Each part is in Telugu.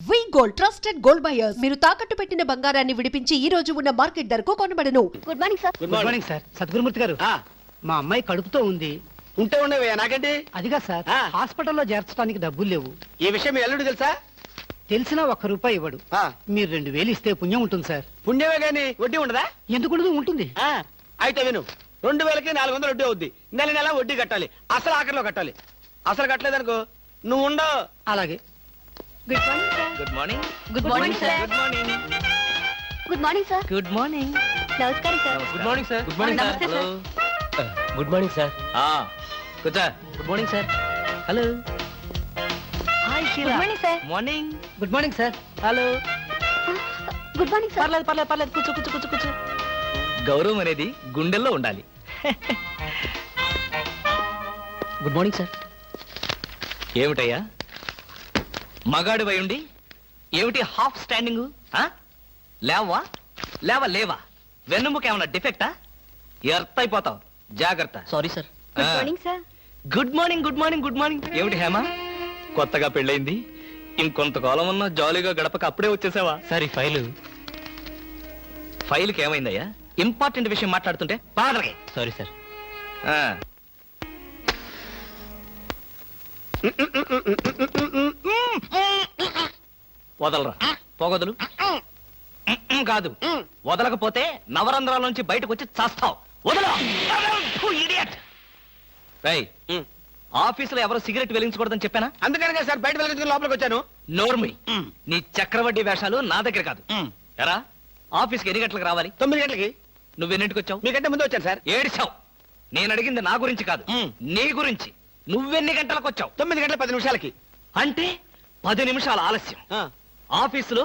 వి గోల్డ్ ట్రస్టెడ్ గోల్డ్ బయర్స్ మీరు తాకట్టు పెట్టిన బంగారాన్ని విడిపించి ఈ రోజు ఉన్న మార్కెట్ ధరకు కొనబడను. Good morning sir. Good morning sir. Sadgurumurthy గారు, మా అమ్మాయి కడుపుతో ఉంది. ఉంటే ఉండవే నాకండి. అదిగా సార్, హాస్పిటల్లో చేర్చడానికి డబ్బులు లేవు. ఈ విషయం మీ అల్లుడు తెలుసా? తెలిసినా ₹1 ఇవ్వడు. మీరు 2000 ఇస్తే పుణ్యం ఉంటుంది సార్. పుణ్యమే గాని వడ్డీ ఉండదా? ఎందుకు ఉంటుంది. అయితే విను, 2000కి 400 వడ్డీ అవుద్ది. నెల నెల వడ్డీ కట్టాలి. అసలు ఆఖరిలో కట్టాలి. అసలు కట్టలేదనుకో నువ్వు ఉండవు. అలాగే. Good morning sir. Good morning good morning sir. Good morning. Good morning sir. Good morning. నమస్కారం sir. Good morning sir. Good morning నమస్తే సార్. Good morning sir. కూర్చో. Good morning sir. Hello. Hi good Sheela. Morning sir. Morning. Good morning sir. Hello. Good morning sir. పర్లేదు కూర్చో. గౌరవం అనేది గుండెల్లో ఉండాలి. Good morning sir. ఏమిటయ్యా మగాడు ఉండి ఏమిటి హాఫ్ స్టాండింగ్? లేవా వెన్నుముక ఏమన్నా డిఫెక్టా? ఎర్త్ అయిపోతావు, జాగ్రత్త. Sorry sir. Good morning sir. Good morning. ఏమిటి హేమ, కొత్తగా పెళ్ళైంది, ఇంకొంతకాలం ఉన్న జాలీగా గడపక అప్పుడే వచ్చేసావా? సరే, ఫైల్కి ఏమైందయ్యా? ఇంపార్టెంట్ విషయం మాట్లాడుతుంటే పాదరగే. Sorry sir. వదలరా, పోగొదలు. కాదు, వదలకపోతే నవరంధ్రాల నుంచి బయటకు వచ్చి చేస్తావు. వదలు. ఆఫీసులో ఎవరో సిగరెట్ వెలిగించకూడదని చెప్పానా? అందుకనే సార్ బయట వెళ్ళి లోపలికి వచ్చాను. నోర్మి, నీ చక్రవడ్డీ వేషాలు నా దగ్గర కాదు. ఎరా, ఆఫీస్కి ఎన్ని గంటలకు రావాలి? 9 గంటలకి. నువ్వెన్నింటికి వచ్చావు? మీకంటే ముందు వచ్చాను సార్. ఏడిచావు. నేను అడిగింది నా గురించి కాదు, నీ గురించి. నువ్వెన్ని గంటలకు వచ్చావు? 9 గంటల 10 నిమిషాలకి. అంటే 10 నిమిషాల ఆలస్యం. ఆఫీసులో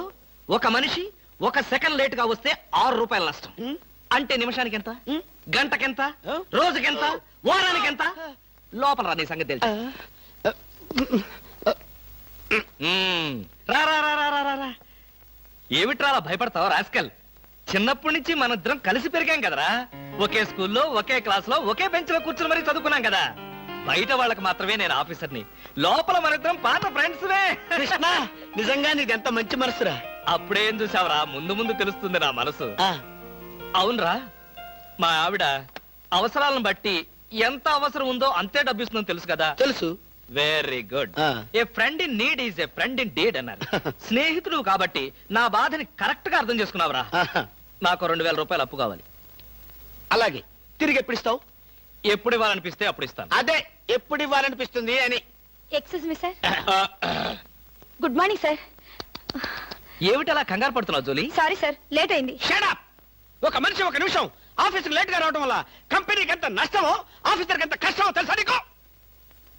ఒక మనిషి 1 సెకండ్ లేట్ గా వస్తే ₹6 నష్టం. అంటే నిమిషానికి ఎంత? గంటకెంత? రోజుకెంత? వారానికి ఎంత? లోపల రా, నీ సంగతి తెలుసు. రా. ఏమిట్రా అలా భయపడతావు రాస్కల్? చిన్నప్పటి నుంచి మనిద్దరం కలిసి పెరిగాం కదరా. ఒకే స్కూల్లో, ఒకే క్లాస్ లో, ఒకే బెంచ్ లో కూర్చుని మరీ చదువుకున్నాం కదా. బయట వాళ్ళకి మాత్రమే నేను ఆఫీసర్ని, లోపల మనిద్దరం పాత ఫ్రెండ్స్. కృష్ణ, నిజంగా నీది ఎంత మంచి మనసురా. అప్పుడేం చూసావురా, ముందు తెలుస్తుంది నా మనసు. అవునరా, మా ఆవిడ అవసరాలను బట్టి ఎంత అవసరం ఉందో అంతే డబ్బిస్తుందని తెలుసు కదా. తెలుసు. Very good. A friend in need is a friend indeed అన్నారు. స్నేహితుడు కాబట్టి నా బాధని కరెక్ట్ గా అర్థం చేసుకున్నావురా. నాకు ₹2000 అప్పు కావాలి. అలాగే. తిరిగి ఎప్పుడు ఇస్తావు? ఎప్పుడు ఇవ్వాలనిపిస్తే అప్పుడు ఇస్తాను. అదే, ఎప్పుడు ఇవ్వాలనిపిస్తుంది అని. Excuse me sir. Good morning sir. ఏమిటి అలా కంగారు పడుతున్నావు జోలీ? సారీ సార్, లేట్ అయింది. Shut up. ఒక మనిషి 1 నిమిషం ఆఫీసుకు లేట్ గా రావడం వల్ల కంపెనీకి ఎంత నష్టమో, ఆఫీసర్కి ఎంత కష్టమో తెలుసా నీకు?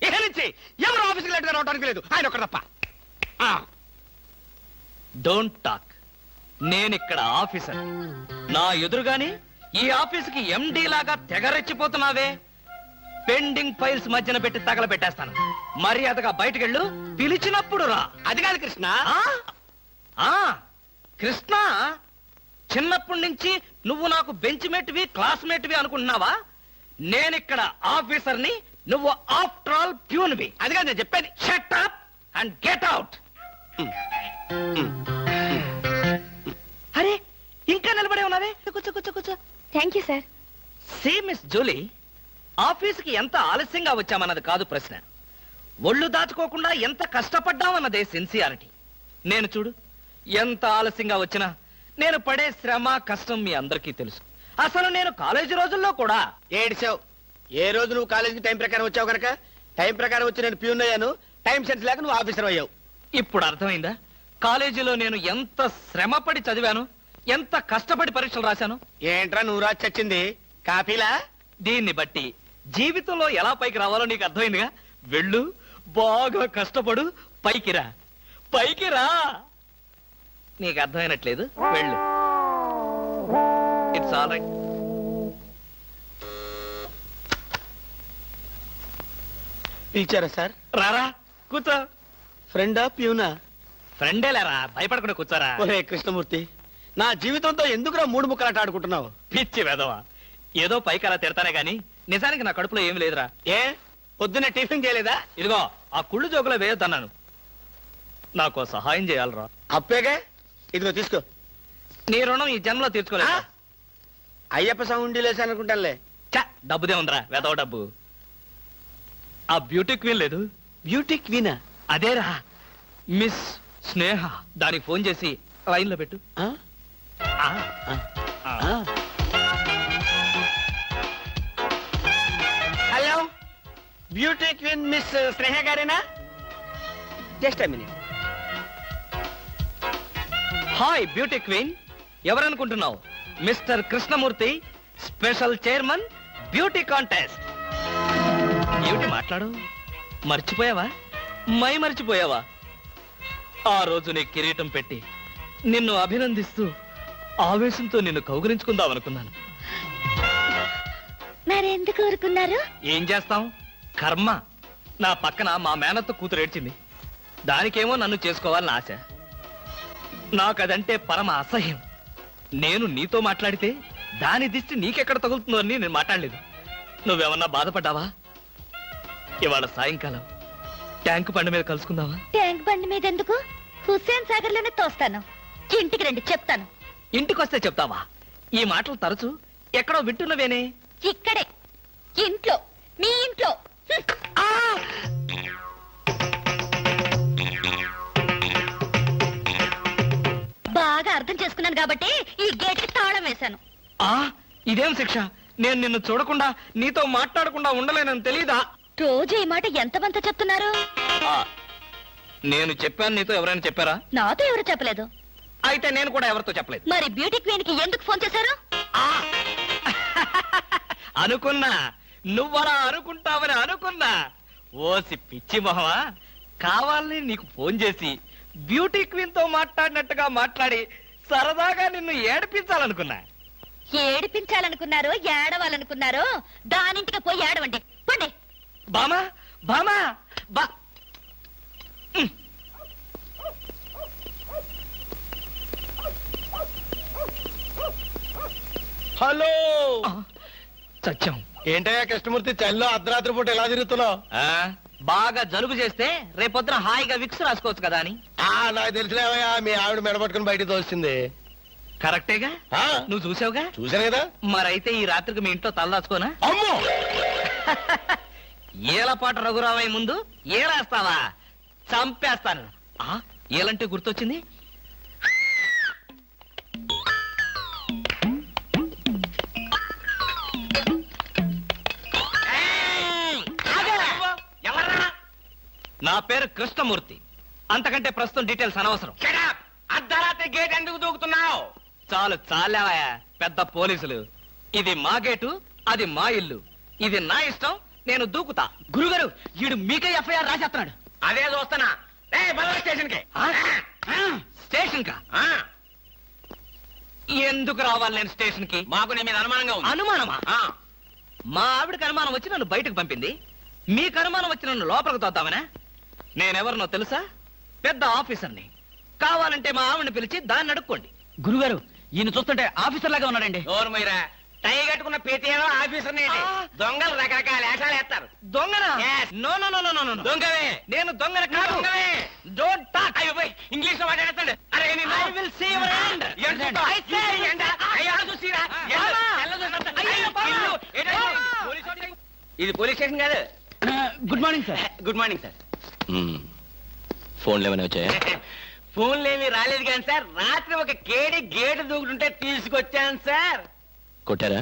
ఇక నుంచి ఎవరు ఆఫీసుకు లేట్ గా రావడానికి లేదు, ఆయన ఒకరు తప్ప. Don't talk. నేనిక్కడ ఆఫీసర్. నా ఎదురుగాని ఈ ఆఫీసుకి ఎండి లాగా తెగరెచ్చిపోతున్నావే. పెండింగ్ ఫైల్స్ మధ్యన పెట్టి తగలబెట్టేస్తాను. మర్యాదగా బయటకెళ్ళు, పిలిచినప్పుడు రా. అది కాదు కృష్ణ. కృష్ణ, చిన్నప్పటి నుంచి నువ్వు నాకు బెంచ్ మేట్వి, క్లాస్మేట్వి అనుకుంటున్నావా? నేనిక్కడ ఆఫీసర్ని, నువ్వు ఆఫ్టర్ ఆల్ ప్యూన్వి. అది కాదు నేను చెప్పేది. Shut up and get out. అరే, ఇంకా నిలబడే ఉన్నావే? కూర్చో. Thank you sir. See miss Julie, ఆఫీసుకి ఎంత ఆలస్యంగా వచ్చామన్నది కాదు ప్రశ్న. ఒళ్ళు దాచుకోకుండా ఎంత కష్టపడ్డామన్నదే సిన్సియారిటీ. నేను చూడు, ఎంత ఆలస్యంగా వచ్చినా నేను పడే శ్రమ, కష్టం మీ అందరికీ తెలుసు. అసలు నేను కాలేజీ రోజుల్లో కూడా ఏడిచావు. ఏ రోజు నువ్వు కాలేజీకి టైం ప్రకారం వచ్చావు కనుక టైం ప్రకారం వచ్చి నేను ప్యూన్ అయ్యాను. టైం సెన్స్ లేక నువ్వు ఆఫీసర్ అయ్యావు. ఇప్పుడు అర్థమైందా కాలేజీలో నేను ఎంత శ్రమపడి చదివాను, ఎంత కష్టపడి పరీక్షలు రాశాను? ఏంట్రా నువ్వు రాసి చచ్చింది? కాపీలా? దీన్ని బట్టి జీవితంలో ఎలా పైకి రావాలో నీకు అర్థమైందిగా. వెళ్ళు, బాగా కష్టపడు, పైకి రా. నీకు అర్థమైనట్లేదు, వెళ్ళు. It's all right. పిలిచారా సార్? రారా, కూర్చో. ఫ్రెండా ప్యూనా? ఫ్రెండేలేరా, భయపడకుండా కూర్చోరా. ఒరే కృష్ణమూర్తి, నా జీవితంతో ఎందుకురా 3 ముక్కలాట ఆడుకుంటున్నావు? పిచ్చి వెధవా, ఏదో పైకి అలా తిడతానే గాని నిజానికి నా కడుపులో ఏం లేదురా. ఏ పొద్దున్నే టిఫిన్ చేయలేదా? ఇదిగో ఆ కుళ్ళు జోకులో వేయొద్దన్నాను. నాకు ఓ సహాయం చేయాలరా. అప్పేగా ఇదిగో తీసుకో. నీ రుణం ఈ జన్మలో తీర్చుకోలేదు. అయ్యప్ప సౌండి లేసి అనుకుంటానులే. డబ్బుదే ఉందిరా, వెదవ డబ్బు. ఆ బ్యూటీ క్వీన్ లేదు, బ్యూటీ క్వీనా? అదేరా మిస్ స్నేహ. దానికి ఫోన్ చేసి లైన్ లో పెట్టు. ఆ, ఆ. Hello, beauty queen miss Sneha గారేనా? Just a minute. Hi beauty queen, ఎవరనుకుంటున్నావు? Mister Krishnamurthy, special chairman, beauty contest. ఏమిటి మాట్లాడు? మర్చిపోయావా? మర్చిపోయావా? ఆ రోజు నీ కిరీటం పెట్టి నిన్ను అభినందిస్తూ ఆవేశంతో నిన్ను కౌగిలించుకుందామనుకున్నాను. మరెందుకు ఊరుకున్నారు? ఏం చేస్తాం, కర్మ. నా పక్కన మా మేనత్త కూతురు ఏడ్చింది. దానికేమో నన్ను చేసుకోవాలని ఆశ. నాకదంటే పరమ అసహ్యం. నేను నీతో మాట్లాడితే దాని దిష్టి నీకెక్కడ తగులుతుందో అని నేను మాట్లాడలేదు. నువ్వేమన్నా బాధపడ్డావా? ఇవాళ సాయంకాలం ట్యాంకు బండి మీద కలుసుకుందావా? ట్యాంక్ బండి మీద ఎందుకు? హుస్సేన్ సాగర్ లోనే తోస్తాను. ఇంటికి రండి, చెప్తాను. ఇంటికొస్తే చెప్తావా? ఈ మాటలు తరచు ఎక్కడో వింటున్నవేనే. ఇక్కడే, ఇంట్లో, మీ ఇంట్లో. బాగా అర్థం చేసుకున్నాను కాబట్టి ఈ గేట్ కి తాళం వేశాను. ఇదేం శిక్ష? నేను నిన్ను చూడకుండా నీతో మాట్లాడకుండా ఉండలేనని తెలీదా? రోజు ఈ మాట ఎంతమంత చెప్తున్నారు? నేను చెప్పాను, నీతో ఎవరైనా చెప్పారా? నాతో ఎవరు చెప్పలేదు. అయితే నేను కూడా ఎవరితో చెప్పలేదు. మరి బ్యూటీ క్వీన్ కి ఎందుకు ఫోన్ చేశారు? అనుకున్నా, నువ్వలా అనుకుంటావని అనుకున్నా. ఓసి పిచ్చి మొహమా, కావాలని నీకు ఫోన్ చేసి బ్యూటీ క్వీన్ తో మాట్లాడినట్టుగా మాట్లాడి సరదాగా నిన్ను ఏడిపించాలనుకున్నా. ఏడిపించాలనుకున్నారో ఏడవాలనుకున్నారో దానింటికి పోయి ఏడవండి. పండి. బామా బామా బా. హలో, సత్యం. ఏంటయ్యా కృష్ణమూర్తి, చల్లో అర్ధరాత్రి పూట ఎలా తిరుగుతున్నావు? బాగా జలుబు చేస్తే రేపొద్దున హాయిగా విక్స్ రాసుకోవచ్చు కదా అని. నాకు తెలిసినవయ్యా, మీ ఆవిడ మెడపట్టుకుని బయటికి తోస్తుంది. కరెక్టేగా, నువ్వు చూసావుగా. చూశాను కదా. మరైతే ఈ రాత్రికి మీ ఇంట్లో తలదాచుకోనా? అమ్మో, ఏలపాట రఘురామయ్య ముందు ఏలేస్తావా? చంపేస్తాను. ఏలంటే గుర్తొచ్చింది. నా పేరు కృష్ణమూర్తి. అంతకంటే ప్రస్తుతం డీటెయిల్స్ అనవసరం. అర్ధరాత్రి గేట్ ఎందుకు దూకుతున్నావు? చాలు చాలావయ్యా, పెద్ద పోలీసులు. ఇది మా గేటు, అది మా ఇల్లు. ఇది నా ఇష్టం, నేను దూకుతా. గురుగారు, వీడు మీకే ఎఫ్ఐఆర్ రాసేస్తున్నాడు. అదే చూస్తున్నా. స్టేషన్ కి. స్టేషన్ కా? ఎందుకు రావాలి నేను స్టేషన్ కి? మాకు నీ మీద అనుమానంగా ఉంది. అనుమానమా? మా ఆవిడకి అనుమానం వచ్చి నన్ను బయటకు పంపింది. మీకు అనుమానం వచ్చి నన్ను లోపలికి తోద్దామనా? నేనెవరినో తెలుసా? పెద్ద ఆఫీసర్ని. కావాలంటే మా ఆవిడని పిలిచి దాన్ని అడుక్కోండి. గురుగారు, ఈయన చూస్తుంటే ఆఫీసర్ లాగా ఉన్నాడండి. నోరు మీరా, టై కట్టుకున్న ప్రతిలో ఆఫీసర్ దొంగలు రకరకాల వేషాలు వేస్తారు. దొంగనా? Yes. No no no no no no. దొంగవే. నేను దొంగన కాదు. దొంగవే. Don't talk. అయ్యో పోయ్, ఇంగ్లీష్ లో మాట్లాడతాడు. అరే నిన్ను. I will see your hand. ఏం చూస్తావ్? I say ఏంట? అయ్యో చూసిరా. బామా. అయ్యో బామా. ఇది పోలీస్ స్టేషన్ కాదు. Good morning sir. Good morning sir. ఫోన్లు ఏమైనా వచ్చాయా? ఫోన్లు ఏమీ రాలేదు కానీ సార్, రాత్రి ఒక కేడి గేటు దూకుతుంటే తీసుకొచ్చాను సార్. కొట్టారా?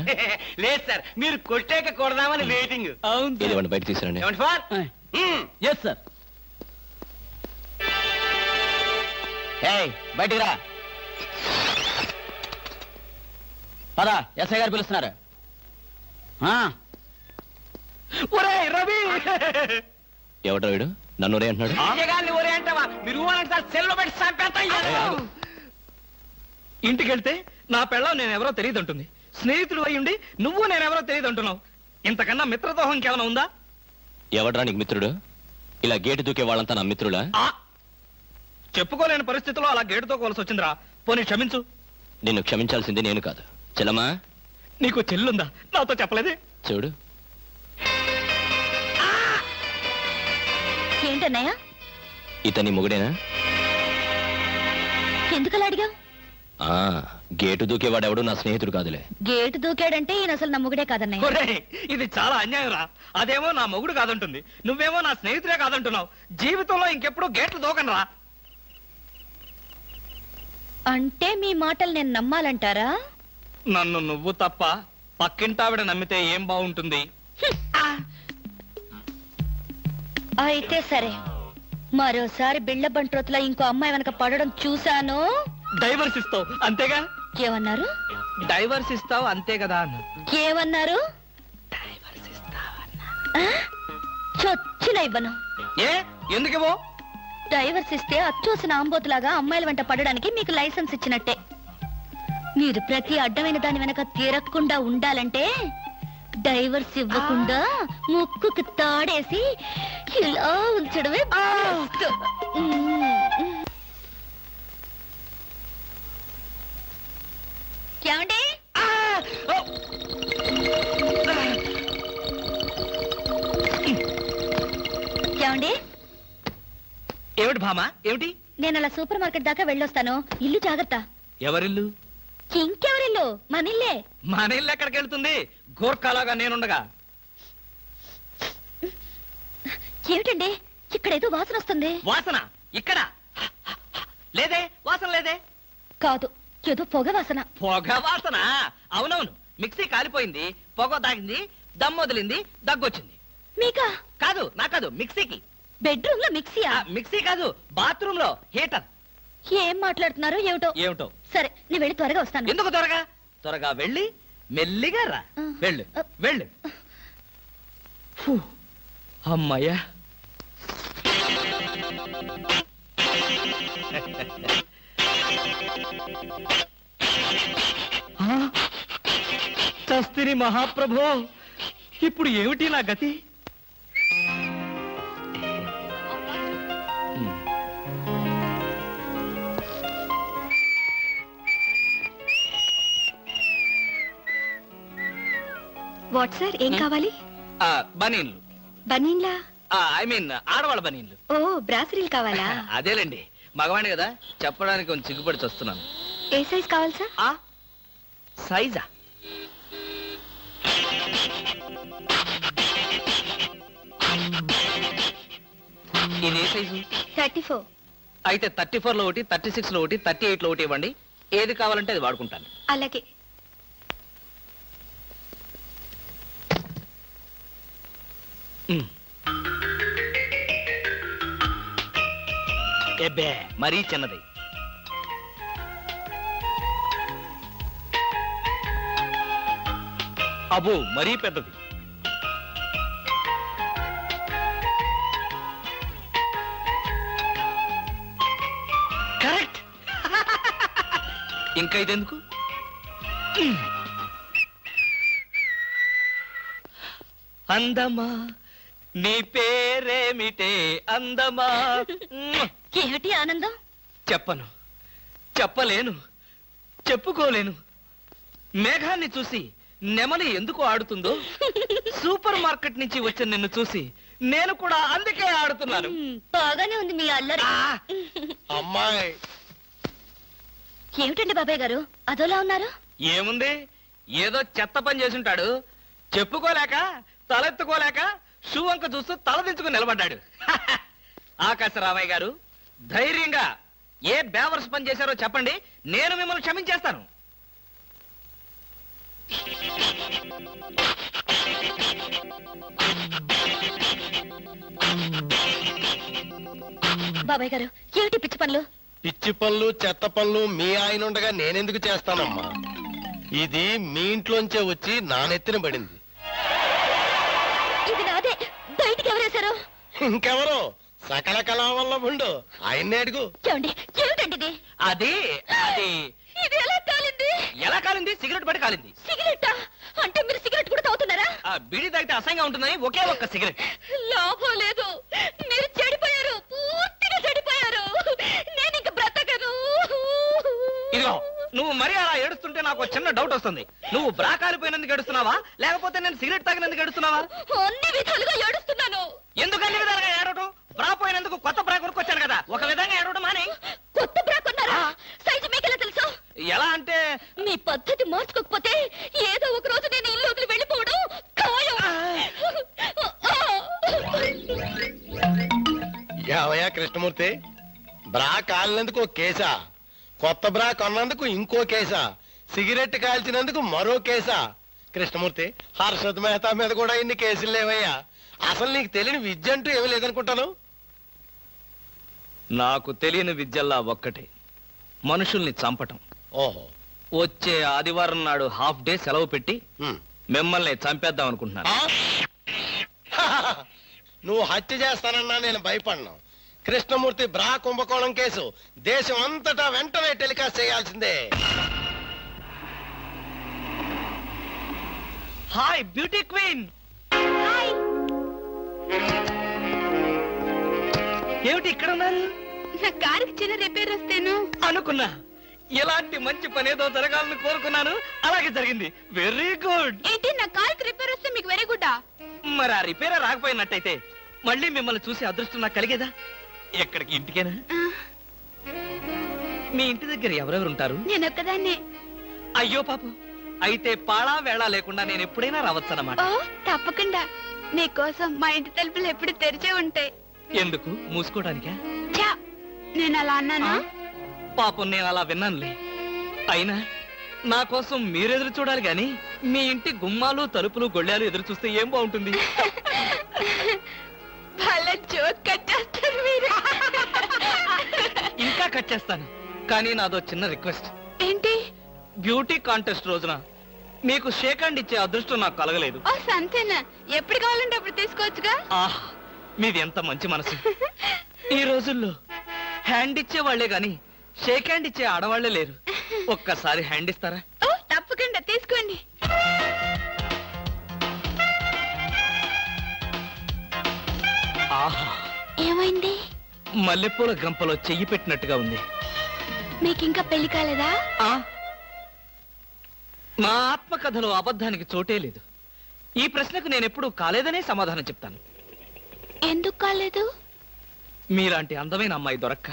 లేదు సార్, మీరు కొట్టాక కొడదామని వెయిటింగ్. ఏది ఇవ్వండి, బయట తీసుకురండి. ఏమండి ఫార్? Yes sir. బయటికి రా. పదా, ఎస్ఐ గారు పిలుస్తున్నారు. ఒరేయ్ రవి, ఎవడ్రా వీడు? నన్ను రే అంటున్నాడు. విజయగాన్ని ఒరే అంటావా? మీరు ఊరంటే సార్ సెల్లో పెట్టి చంపేస్తాం. ఇంటికి వెళ్తే నా పెళ్ళం నేనెవరో తెలియదు అంటుంది. స్నేహితుడు అయ్యుండి నువ్వు నేనెవరో తెలియదు అంటున్నావు. ఇంతకన్నా మిత్రదోహం ఇంకేమైనా ఉందా? ఎవడ్రా నీకు మిత్రుడు? ఇలా గేటు దూకే వాళ్ళంతా నా మిత్రుడా? చెప్పుకోలేని పరిస్థితిలో అలా గేటుతో కోల్సి వచ్చిందిరా. పోనీ క్షమించు. నిన్ను క్షమించాల్సింది నేను కాదు. చెల్లమ్మా, నీకు చెల్లుందా? నాతో చెప్పలేదే. చూడు, ఏంటన్నయ్య? ఇతని మొగుడేనా? ఎందుకలా అడిగావు? ఆ గేటు దూకేవాడెవడు నా స్నేహితుడు కాదులే. గేటు దూకాడంటే ఈయన అసలు నమ్ముగుడే కాదన్నయ్య. ఒరేయ్, ఇది చాలా అన్యాయం రా. అదేమో నా మొగుడు కాదంటుంది, నువ్వేమో నా స్నేహితుడే కాదంటున్నావు. జీవితంలో ఇంకెప్పుడు గేట్లు దూకనరా. అంటే మీ మాటలు నేను నమ్మాలంటారా? నన్ను నువ్వు తప్ప పక్కింటావిడ నమ్మితే ఏం బాగుంటుంది? అయితే సరే, మరోసారి బిళ్ళ బంట్రోతులా ఇంకో అమ్మాయి వెనక పడడం చూశాను. డైవర్స్ ఇస్తావు అంతేగా? ఏమన్నారు? డైవర్స్ ఇస్తావు అంతే కదా అన్న. ఏమన్నారు? ఆ? చొచ్చిన ఇవ్వను. ఏ ఎందుకేవో? డైవర్స్ ఇస్తే అచ్చోసిన ఆంబోతులాగా అమ్మాయిల వెంట పడడానికి మీకు లైసెన్స్ ఇచ్చినట్టే. మీరు ప్రతి అడ్డమైన దాని వెనక తిరగకుండా ఉండాలంటే డైవర్స్ ఇవ్వకుండా ముక్కుకు తాడేసి ఇలా ఉంచడమే బెస్ట్. ఏమండి? ఏమండి? ఏమిటి భామా, ఏమిటి? నేను అలా సూపర్ మార్కెట్ దాకా వెళ్ళొస్తాను. ఇల్లు జాగ్రత్త. ఎవరిల్లు? ఇంకెవరిల్లు? మనిల్లే. మన ఇల్లు ఎక్కడికి వెళ్తుంది? గోర్ఖాలాగా నేనుండగా. ఏమిటండి ఇక్కడేదో వాసన వస్తుంది? వాసన ఇక్కడ లేదే, వాసన లేదే. కాదు, ఏదో పొగ వాసన. పొగ వాసన? అవునవును, మిక్సీ కాలిపోయింది, పొగ తాగింది, దమ్ వదిలింది, దగ్గొచ్చింది. మీకా? కాదు, నా కాదు, మిక్సీకి. బెడ్రూమ్ లో మిక్సీయా? మిక్సీ కాదు, బాత్రూమ్ లో హీటర్. ఏం మాట్లాడుతున్నారు ఏమిటో? ఏమిటో? సరే, నేను వెళ్ళి త్వరగా వస్తాను. ఎందుకు త్వరగా? త్వరగా వెళ్ళి మెల్లిగా రా. వెళ్ళు వెళ్ళు. ఫు, అమ్మయ్యా. చస్తిని మహాప్రభో, ఇప్పుడు ఏమిటి నా గతి? వాట్ సార్, ఏం కావాలి? బనీన్లు. బనీన్లా? ఐ మీన్ ఆడవాళ్ళ బనీన్లు. ఓ, బ్రాసరీలు కావాలా? అదేలేండి, మగవాణి కదా, చెప్పడానికి కొంచెం సిగ్గుపడి వస్తున్నాను. ఏ సైజ్ కావాలి సార్? సైజా? ఇది ఏ సైజు? 34. అయితే 34 లో ఒకటి, 36 లో ఒకటి, 38 లో ఒకటి ఇవ్వండి. ఏది కావాలంటే అది వాడుకుంటాను. అలాగే. ఎబ్బే, మరీ చిన్నది. అబ్బో, మరీ పెద్దది. కరెక్ట్. ఇంకా ఇదెందుకు? అందమా నీ పేరేమిటే అందమా? ఏమిటి ఆనందం? చెప్పను, చెప్పలేను, చెప్పుకోలేను. మేఘాన్ని చూసి నెమలి ఎందుకు ఆడుతుందో, సూపర్ మార్కెట్ నుంచి వచ్చిన నిన్ను చూసి నేను కూడా అందుకే ఆడుతున్నాను. బాగానే ఉంది మీ అల్లరి. అమ్మాయి, ఏమిటండి బాబాయ్ గారు అదోలా ఉన్నారు? ఏముంది, ఏదో చెత్త పని చేసుంటాడు. చెప్పుకోలేక, తలెత్తుకోలేక షూ వంక చూస్తూ తలదించుకుని నిలబడ్డాడు. ఆకాశరామయ్య గారు, ధైర్యంగా ఏ బేవర్స్ పని చేశారో చెప్పండి, నేను మిమ్మల్ని క్షమించేస్తాను. బాబాయ్ గారు, ఏమిటి పిచ్చి పనులు? పిచ్చి పనులు చెత్త పనులు మీ ఆయన ఉండగా నేనెందుకు చేస్తానమ్మా? ఇది మీ ఇంట్లోంచే వచ్చి నా నెత్తిన పడింది. ఇది నాదే, బయటికి ఎవరేశారు? ఇంకెవరో సకల కళావల్లభుండు, ఆయన్నే అడుగు. ఏమండి, ఏమిటండి ఇది? అది అది ఇది ఎలా కాలింది? ఎలా కాలింది? సిగరెట్ పడి కాలింది. సిగరెట్టా? అంటే మీరు సిగరెట్ కూడా తాగుతున్నారా? బీడీ తాగితే అసహ్యంగా ఉంటుందని ఒకే ఒక్క సిగరెట్. లాభం లేదు, మీరు చెడిపోయారు, పూర్తిగా చెడిపోయారు. నేను ఇంక బ్రతకను. ఇదిగో, నువ్వు మరీ అలా ఏడుస్తుంటే నాకు చిన్న డౌట్ వస్తుంది. నువ్వు బ్రా కాలిపోయినందుకు ఏడుస్తున్నావా, లేకపోతే నేను సిగరెట్ తాగినందుకు ఏడుస్తున్నావా? అన్ని విధాలుగా ఏడుస్తున్నాను. ఎందుకు అన్ని విధాలుగా ఏడవటం? బ్రా పోయినందుకు కొత్త బ్రా కొనుక్కొచ్చాను కదా, ఒక విధంగా ఏడవడం మానే. కొత్త బ్రా కొన్నారా? ఈ పద్ధతి మార్చుకోకపోతే ఏదో ఒక రోజు నేను ఇల్లు వదిలి వెళ్ళిపోవడం ఖాయం. యావయ్యా కృష్ణమూర్తి, బ్రా కాలినందుకు ఒక కేసా, కొత్త బ్రా కొన్నందుకు ఇంకో కేసా, సిగరెట్ కాల్చినందుకు మరో కేసా? కృష్ణమూర్తి, హర్షద్ మెహతా మీద కూడా ఇన్ని కేసులు లేవయ్యా. అసలు నీకు తెలియని విద్య అంటూ ఏమీ లేదనుకుంటాను. నాకు తెలియని విద్యల్లా ఒక్కటే, మనుషుల్ని చంపటం. ఓహో. వచ్చే ఆదివారం నాడు హాఫ్ డే సెలవు పెట్టి ఉమ్. మిమ్మల్ని చంపేద్దాం అనుకుంటున్నాను. ఆ? నువ్వు హత్య చేస్తానన్నా నేను భయపడను. కృష్ణమూర్తి బ్రా కుంభకోణం కేసు దేశం అంతటా వెంటనే టెలికాస్ట్ చేయాల్సిందే. Hi beauty queen. ఏమిటి ఇక్కడ ఉన్నారు? నా కారుకి చిన్న రిపేర్ వస్తేను అనుకున్నా ఎలాంటి మంచి పని ఏదో జరగాలని కోరుకున్నాను, అలాగే జరిగింది. Very good. ఏంటి నా కారుకి రిపేర్ వస్తే మీకు వెరీ గుడ్? మరి ఆ రిపేర్ రాకపోయినట్టయితే మళ్ళీ మిమ్మల్ని చూసి అదృష్టం నాకు కలిగేదా? ఎక్కడికి? ఇంటికేనా? మీ ఇంటి దగ్గర ఎవరెవరు ఉంటారు? నేను ఒక్కదాన్నే. అయ్యో పాపం, అయితే పాళా వేళ లేకుండా నేను ఎప్పుడైనా రావచ్చన్నమాట. ఓ తప్పకుండా. నీకోసం మా ఇంటి తలుపులు ఎప్పుడు తెరిచే ఉంటాయి. ఎందుకు? మూసుకోవడానికా? ఛా, నేను అలా అన్నానా? పాపం నేను అలా విన్నానులే. అయినా నా కోసం మీరెదురు చూడాలి గాని మీ ఇంటి గుమ్మాలు తలుపులు గొళ్ళాలు ఎదురు చూస్తే ఏం బాగుంటుంది? భలే జోక్ కట్టేస్తారు మీరు. ఇంకా కట్ చేస్తాను, కానీ నాదో చిన్న రిక్వెస్ట్. ఏంటి? బ్యూటీ కాంటెస్ట్ రోజున మీకు షేక్ హ్యాండ్ ఇచ్చే అదృష్టం నాకు కలగలేదు. ఓ సంతేనా? ఎప్పుడు కావాలంటే అప్పుడు తీసుకోవచ్చుగా. ఆహ్, మీది ఎంత మంచి మనసు. ఈ రోజుల్లో హ్యాండ్ ఇచ్చే వాళ్లే గాని షేక్ హ్యాండ్ ఇచ్చే ఆడవాళ్లే లేరు. ఒక్కసారి హ్యాండ్ ఇస్తారా? ఓ తప్పకుండా తీసుకోండి. ఆహా, ఏమైంది? మల్లెపూల గంపలో చెయ్యి పెట్టినట్టుగా ఉంది. మీకింకా పెళ్లి కాలేదా? ఆ, నా ఆత్మకథలో అబద్ధానికి చోటే లేదు. ఈ ప్రశ్నకు నేనెప్పుడు కాలేదనే సమాధానం చెప్తాను. ఎందుకు కాలేదు? మీలాంటి అందమైన అమ్మాయి దొరక్క.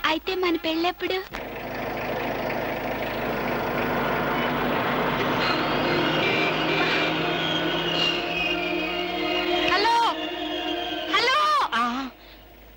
అయితే మన పెళ్ళెప్పుడు?